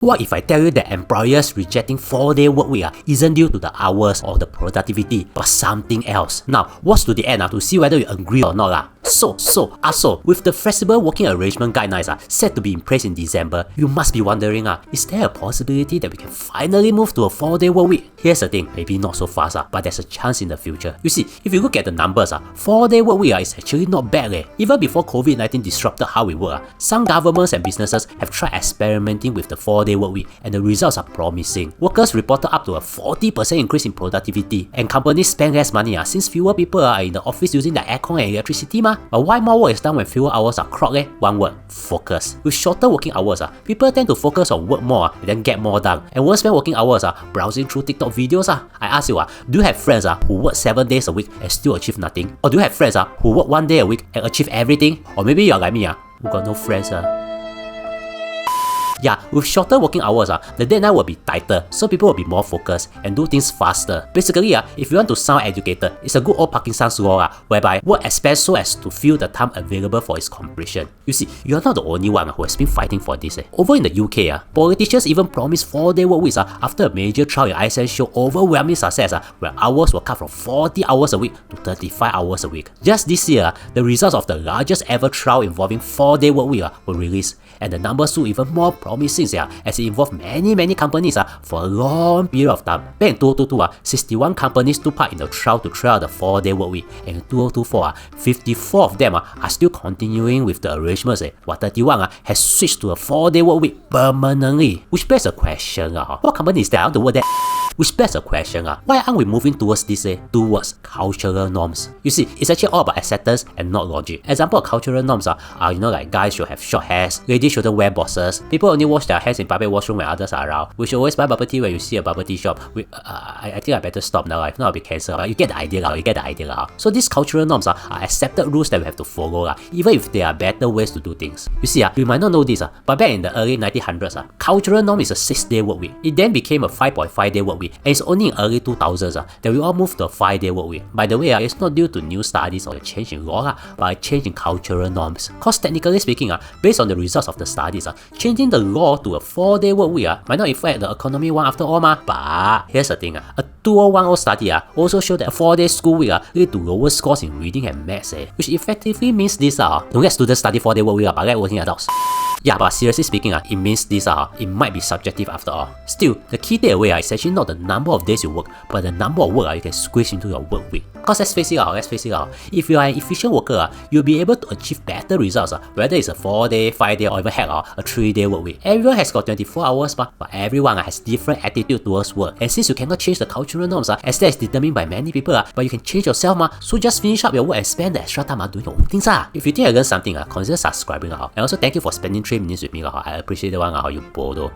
What if I tell you that employers rejecting 4-day work week isn't due to the hours or the productivity, but something else? Now, watch to the end to see whether you agree or not. So, with the flexible working arrangement guidelines set to be in place in December, you must be wondering, is there a possibility that we can finally move to a 4-day work week? Here's the thing, maybe not so fast, but there's a chance in the future. You see, if you look at the numbers, 4-day work week is actually not bad. Even before COVID-19 disrupted how we work, some governments and businesses have tried experimenting with the 4-day work week, and the results are promising. Workers reported up to a 40% increase in productivity, and companies spend less money since fewer people are in the office using the aircon and electricity. But why more work is done when fewer hours are clocked? One word, focus. With shorter working hours, people tend to focus on work more and then get more done, and won't spend working hours browsing through TikTok videos. I ask you, do you have friends who work 7 days a week and still achieve nothing? Or do you have friends who work 1 day a week and achieve everything? Or maybe you're like me, who got no friends. Yeah, with shorter working hours, the deadline will be tighter, so people will be more focused and do things faster. Basically, if you want to sound educated, it's a good old Parkinson's law whereby work expands so as to fill the time available for its completion. You see, you're not the only one who has been fighting for this. Over in the UK, politicians even promised 4-day work weeks after a major trial in Iceland showed overwhelming success where hours were cut from 40 hours a week to 35 hours a week. Just this year, the results of the largest ever trial involving 4-day work week were released, and the numbers look even more promising as it involved many companies for a long period of time. Back in 2022, 61 companies took part in the trial to try out the 4-day work week, and in 2024, 54 of them are still continuing with the arrangements, while 31 has switched to a 4-day work week permanently. Which begs a question, what company is that? I want the word that. Which begs a question, why aren't we moving towards this, towards cultural norms? You see, it's actually all about acceptance and not logic. Example of cultural norms are, like guys should have short hairs, ladies shouldn't wear bosses, people only wash their hands in public washroom when others are around, we should always buy bubble tea when you see a bubble tea shop. I think I better stop now, if not I'll be cancelled. You get the idea. So these cultural norms are accepted rules that we have to follow, even if there are better ways to do things. You see, you might not know this, but back in the early 1900s, cultural norm is a 6-day work week. It then became a 5.5-day work week, and it's only in early 2000s that we all moved to a 5-day work week. By the way, it's not due to new studies or a change in law, but a change in cultural norms. Because technically speaking, based on the results of the studies, changing the law to a 4-day work week might not affect the economy one after all. But here's the thing, a 2010 study also showed that a 4-day school week lead to lower scores in reading and maths, which effectively means this, don't let students study 4-day work week, but let working adults. Yeah, but seriously speaking, it means this, it might be subjective after all. Still, the key takeaway is actually not the number of days you work, but the number of work you can squeeze into your work week. Because let's face it, if you are an efficient worker, you'll be able to achieve better results, whether it's a 4-day, 5-day, or even heck, a 3-day work week. Everyone has got 24 hours, but everyone has different attitude towards work. And since you cannot change the cultural norms, as that is determined by many people, but you can change yourself, so just finish up your work and spend the extra time doing your own things. If you think I learned something, consider subscribing, and also thank you for spending 3 minutes with me. I appreciate the one, you bodo.